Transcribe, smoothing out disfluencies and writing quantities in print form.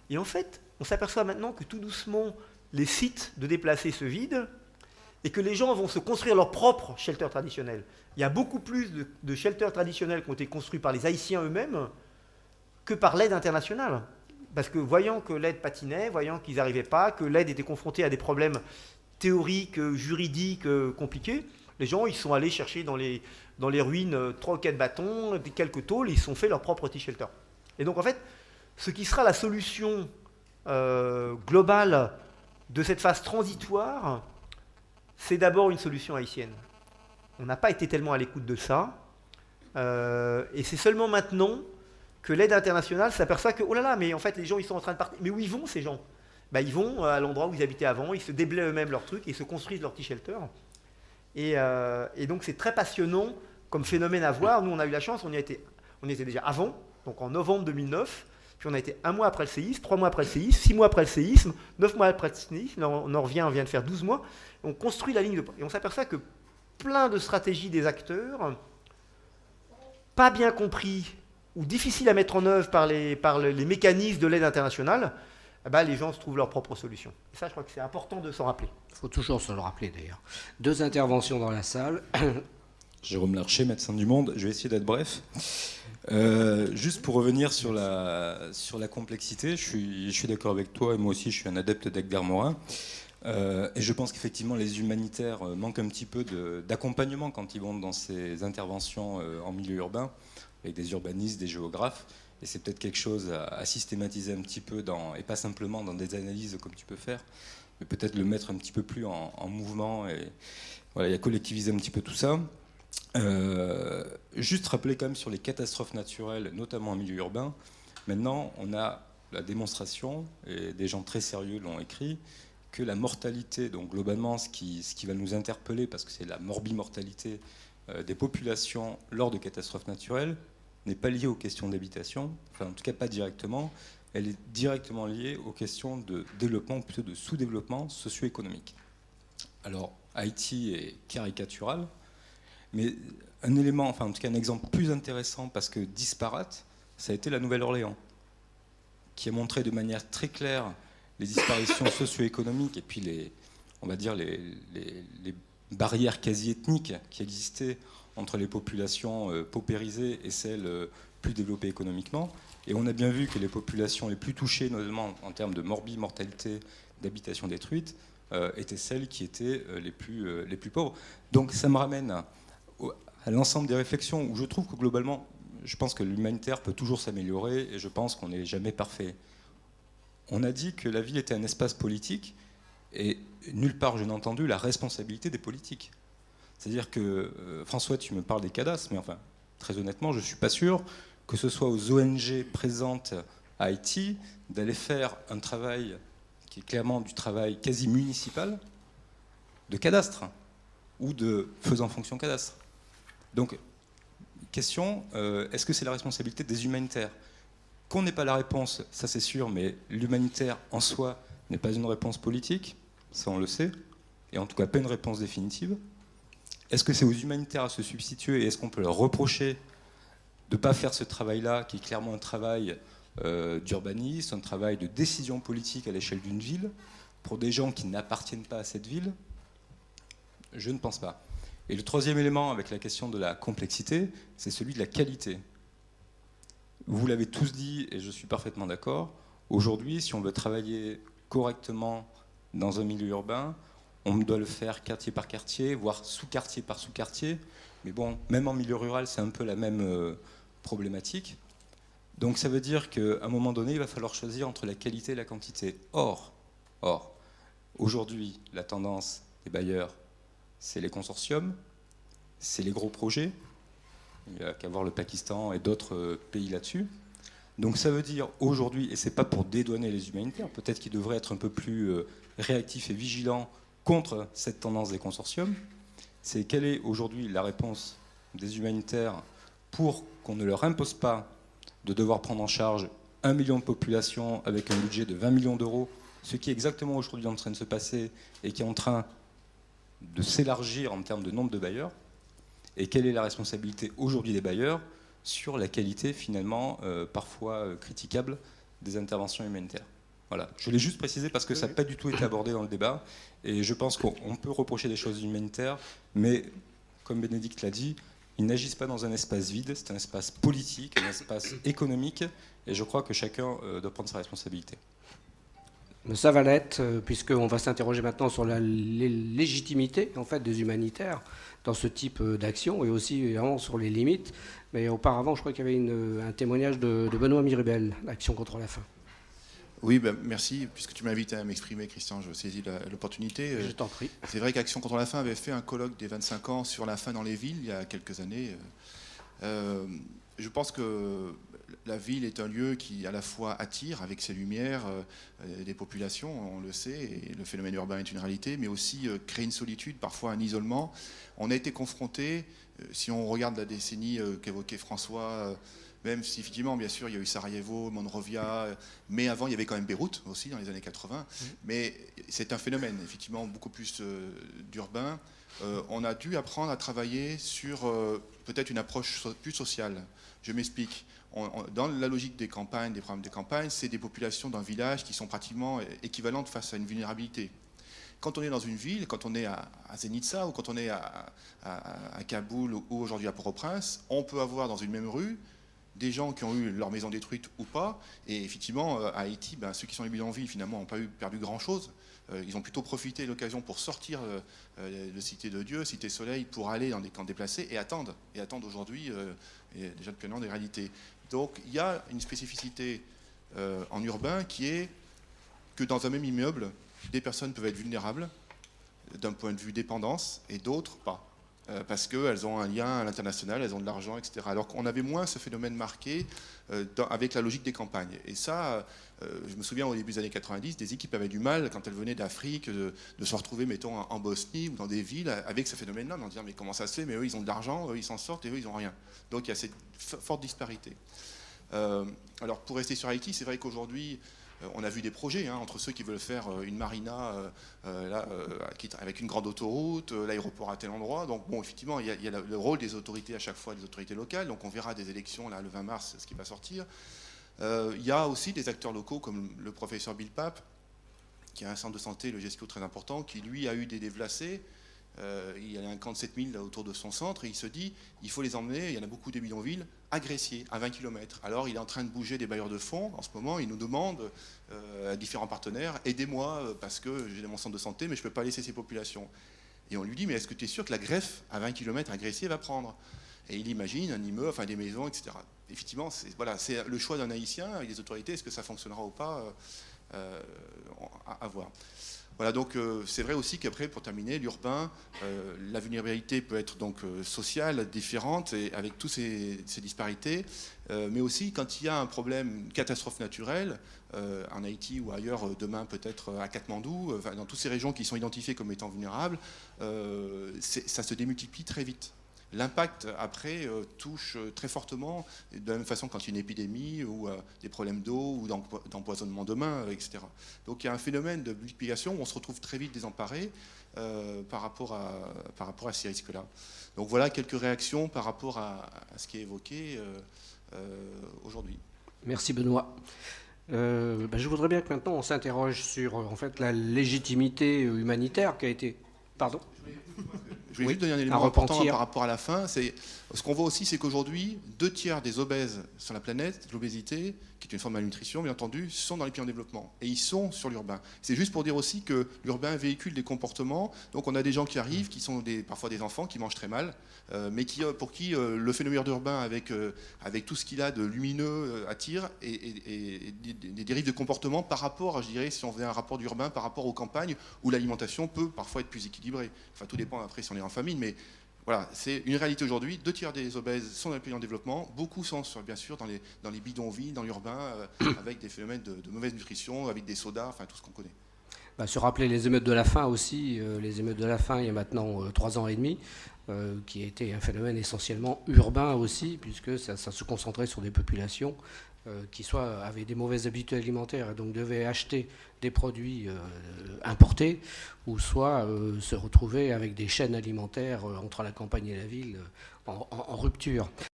Et en fait, on s'aperçoit maintenant que tout doucement, les sites de déplacés se vident et que les gens vont se construire leurs propres shelters traditionnels. Il y a beaucoup plus de shelters traditionnels qui ont été construits par les Haïtiens eux-mêmes que par l'aide internationale. Parce que voyant que l'aide patinait, voyant qu'ils n'arrivaient pas, que l'aide était confrontée à des problèmes théoriques, juridiques compliqués, les gens ils sont allés chercher dans les ruines 3 ou 4 bâtons, quelques tôles, ils se sont fait leur propre petit shelter. Et donc en fait, ce qui sera la solution globale de cette phase transitoire, c'est d'abord une solution haïtienne. On n'a pas été tellement à l'écoute de ça. Et c'est seulement maintenant que l'aide internationale s'aperçoit que, oh là là, mais en fait, les gens, ils sont en train de partir. Mais où ils vont, ces gens? Ben, ils vont à l'endroit où ils habitaient avant, ils se déblaient eux-mêmes leurs trucs, et ils se construisent leur petit shelter. Et donc, c'est très passionnant comme phénomène à voir. Nous, on a eu la chance, on y était déjà avant, donc en novembre 2009, puis on a été 1 mois après le séisme, 3 mois après le séisme, 6 mois après le séisme, 9 mois après le séisme, on en revient, on vient de faire 12 mois, on construit la ligne de... Et on s'aperçoit que plein de stratégies des acteurs, pas bien compris ou difficiles à mettre en œuvre par les mécanismes de l'aide internationale, eh ben, les gens se trouvent leurs propres solutions. Et ça, je crois que c'est important de s'en rappeler. Il faut toujours se le rappeler d'ailleurs. 2 interventions dans la salle. Jérôme Larcher, médecin du Monde. Je vais essayer d'être bref. Juste pour revenir sur la complexité, je suis d'accord avec toi, et moi aussi je suis un adepte d'Edgar Morin. Et je pense qu'effectivement les humanitaires manquent un petit peu d'accompagnement quand ils vont dans ces interventions en milieu urbain, avec des urbanistes, des géographes. Et c'est peut-être quelque chose à systématiser un petit peu, et pas simplement dans des analyses comme tu peux faire, mais peut-être le mettre un petit peu plus en mouvement et voilà, collectiviser un petit peu tout ça. Juste rappeler quand même sur les catastrophes naturelles, notamment en milieu urbain. Maintenant, on a la démonstration, et des gens très sérieux l'ont écrit, que la mortalité, donc globalement, ce qui va nous interpeller, parce que c'est la morbimortalité des populations lors de catastrophes naturelles, n'est pas liée aux questions d'habitation, enfin en tout cas pas directement, elle est directement liée aux questions de développement, ou plutôt de sous-développement socio-économique. Alors, Haïti est caricatural, mais un élément, enfin en tout cas un exemple plus intéressant, parce que disparate, ça a été la Nouvelle-Orléans, qui a montré de manière très claire les disparitions socio-économiques et puis on va dire les barrières quasi-ethniques qui existaient entre les populations paupérisées et celles plus développées économiquement. Et on a bien vu que les populations les plus touchées, notamment en termes de morbimortalité, d'habitation détruite, étaient celles qui étaient les plus pauvres. Donc ça me ramène à l'ensemble des réflexions où je trouve que globalement, je pense que l'humanitaire peut toujours s'améliorer et je pense qu'on n'est jamais parfait. On a dit que la ville était un espace politique et nulle part je n'ai entendu la responsabilité des politiques. C'est-à-dire que, François, tu me parles des cadastres, mais enfin, très honnêtement, je ne suis pas sûr que ce soit aux ONG présentes à Haïti d'aller faire un travail qui est clairement du travail quasi municipal de cadastre ou de faisant fonction cadastre. Donc, question, est-ce que c'est la responsabilité des humanitaires? Qu'on n'ait pas la réponse, ça c'est sûr, mais l'humanitaire en soi n'est pas une réponse politique, ça on le sait, et en tout cas pas une réponse définitive. Est-ce que c'est aux humanitaires à se substituer et est-ce qu'on peut leur reprocher de ne pas faire ce travail-là, qui est clairement un travail d'urbanisme, un travail de décision politique à l'échelle d'une ville, pour des gens qui n'appartiennent pas à cette ville? Je ne pense pas. Et le troisième élément avec la question de la complexité, c'est celui de la qualité. Vous l'avez tous dit, et je suis parfaitement d'accord, aujourd'hui, si on veut travailler correctement dans un milieu urbain, on doit le faire quartier par quartier, voire sous-quartier par sous-quartier. Mais bon, même en milieu rural, c'est un peu la même problématique. Donc ça veut dire qu'à un moment donné, il va falloir choisir entre la qualité et la quantité. Or aujourd'hui, la tendance des bailleurs, c'est les consortiums, c'est les gros projets. Il n'y a qu'à voir le Pakistan et d'autres pays là-dessus. Donc ça veut dire aujourd'hui, et c'est pas pour dédouaner les humanitaires, peut-être qu'ils devraient être un peu plus réactifs et vigilants contre cette tendance des consortiums, c'est quelle est aujourd'hui la réponse des humanitaires pour qu'on ne leur impose pas de devoir prendre en charge 1 million de populations avec un budget de 20 millions d'euros, ce qui est exactement aujourd'hui en train de se passer et qui est en train de s'élargir en termes de nombre de bailleurs. Et quelle est la responsabilité aujourd'hui des bailleurs sur la qualité finalement parfois critiquable des interventions humanitaires? Voilà, je l'ai juste précisé parce que ça n'a pas du tout été abordé dans le débat, et je pense qu'on peut reprocher des choses humanitaires, mais comme Bénédicte l'a dit, ils n'agissent pas dans un espace vide, c'est un espace politique, un espace économique, et je crois que chacun doit prendre sa responsabilité. Ça va l'être, puisqu'on va s'interroger maintenant sur la légitimité en fait, des humanitaires dans ce type d'action, et aussi évidemment sur les limites. Mais auparavant, je crois qu'il y avait un témoignage de Benoît Miribel, Action contre la faim. Oui, merci. Puisque tu m'invites à m'exprimer, Christian, je saisis l'opportunité. Je t'en prie. C'est vrai qu'Action contre la faim avait fait un colloque des 25 ans sur la faim dans les villes il y a quelques années. Je pense que la ville est un lieu qui à la fois attire avec ses lumières des populations, on le sait, et le phénomène urbain est une réalité, mais aussi crée une solitude, parfois un isolement. On a été confronté, si on regarde la décennie qu'évoquait François, même si effectivement, bien sûr, il y a eu Sarajevo, Monrovia, mais avant, il y avait quand même Beyrouth aussi dans les années 80. Mais c'est un phénomène, effectivement, beaucoup plus d'urbain. On a dû apprendre à travailler sur peut-être une approche plus sociale. Je m'explique. Dans la logique des campagnes, des programmes de campagne, c'est des populations d'un village qui sont pratiquement équivalentes face à une vulnérabilité. Quand on est dans une ville, quand on est à Zenica ou quand on est à Kaboul ou aujourd'hui à Port-au-Prince, on peut avoir dans une même rue des gens qui ont eu leur maison détruite ou pas. Et effectivement, à Haïti, ceux qui sont les bidonvilles, finalement, n'ont pas perdu grand-chose. Ils ont plutôt profité de l'occasion pour sortir de Cité de Dieu, Cité Soleil, pour aller dans des camps déplacés et attendre. Et attendre aujourd'hui, déjà depuis un an, des réalités. Donc il y a une spécificité en urbain qui est que dans un même immeuble, des personnes peuvent être vulnérables d'un point de vue dépendance et d'autres pas. Parce qu'elles ont un lien à l'international, elles ont de l'argent, etc. Alors qu'on avait moins ce phénomène marqué avec la logique des campagnes. Et ça, je me souviens au début des années 90, des équipes avaient du mal, quand elles venaient d'Afrique, de se retrouver, mettons, en Bosnie ou dans des villes, avec ce phénomène-là, d'en dire, mais comment ça se fait? Mais eux, ils ont de l'argent, eux, ils s'en sortent, et eux, ils n'ont rien. Donc il y a cette forte disparité. Alors pour rester sur Haïti, c'est vrai qu'aujourd'hui, on a vu des projets entre ceux qui veulent faire une marina avec une grande autoroute, l'aéroport à tel endroit. Donc bon, effectivement, il y a le rôle des autorités à chaque fois, des autorités locales. Donc on verra des élections là, le 20 mars, ce qui va sortir. Il y a aussi des acteurs locaux comme le professeur Bill Pape, qui a un centre de santé, le GESCO, très important, qui lui a eu des déplacés. Il y a un camp de 7000 autour de son centre et il se dit il faut les emmener, il y en a beaucoup des bidonvilles, à Gressier, à 20 km. Alors il est en train de bouger des bailleurs de fonds en ce moment, il nous demande à différents partenaires aidez-moi parce que j'ai mon centre de santé mais je ne peux pas laisser ces populations. Et on lui dit mais est-ce que tu es sûr que la greffe à 20 km à Gressier va prendre? Et il imagine un immeuble, enfin des maisons, etc. Effectivement, c'est le choix d'un Haïtien avec les autorités, est-ce que ça fonctionnera ou pas à voir. Voilà, donc c'est vrai aussi qu'après, pour terminer, l'urbain, la vulnérabilité peut être donc sociale, différente, et avec toutes ces disparités, mais aussi quand il y a un problème, une catastrophe naturelle, en Haïti ou ailleurs, demain peut-être à Katmandou, dans toutes ces régions qui sont identifiées comme étant vulnérables, ça se démultiplie très vite. L'impact, après, touche très fortement, de la même façon quand il y a une épidémie ou des problèmes d'eau ou d'empoisonnement de main, etc. Donc il y a un phénomène de multiplication où on se retrouve très vite désemparé par rapport à ces risques-là. Donc voilà quelques réactions par rapport à ce qui est évoqué aujourd'hui. Merci Benoît. Je voudrais bien que maintenant on s'interroge sur en fait, la légitimité humanitaire qui a été... Pardon ? Je voulais juste donner un élément important par rapport à la faim. Ce qu'on voit aussi, c'est qu'aujourd'hui, 2/3 des obèses sur la planète, l'obésité, qui est une forme de malnutrition, bien entendu, sont dans les pays en développement. Et ils sont sur l'urbain. C'est juste pour dire aussi que l'urbain véhicule des comportements. Donc on a des gens qui arrivent, qui sont parfois des enfants, qui mangent très mal, mais pour qui le phénomène urbain, avec tout ce qu'il a de lumineux, attire, et des dérives de comportement par rapport, je dirais, si on faisait un rapport d'urbain, par rapport aux campagnes, où l'alimentation peut parfois être plus équilibrée. Enfin, tout dépend après si on est en famille, mais... Voilà, c'est une réalité aujourd'hui. 2/3 des obèses sont dans les pays en développement. Beaucoup sont, bien sûr, dans les bidonvilles, dans l'urbain, avec des phénomènes de mauvaise nutrition, avec des sodas, enfin tout ce qu'on connaît. Se rappeler les émeutes de la faim aussi. Les émeutes de la faim, il y a maintenant 3 ans et demi, qui a été un phénomène essentiellement urbain aussi, puisque ça se concentrait sur des populations qui soit avaient des mauvaises habitudes alimentaires et donc devaient acheter des produits importés, ou soit se retrouver avec des chaînes alimentaires entre la campagne et la ville en rupture.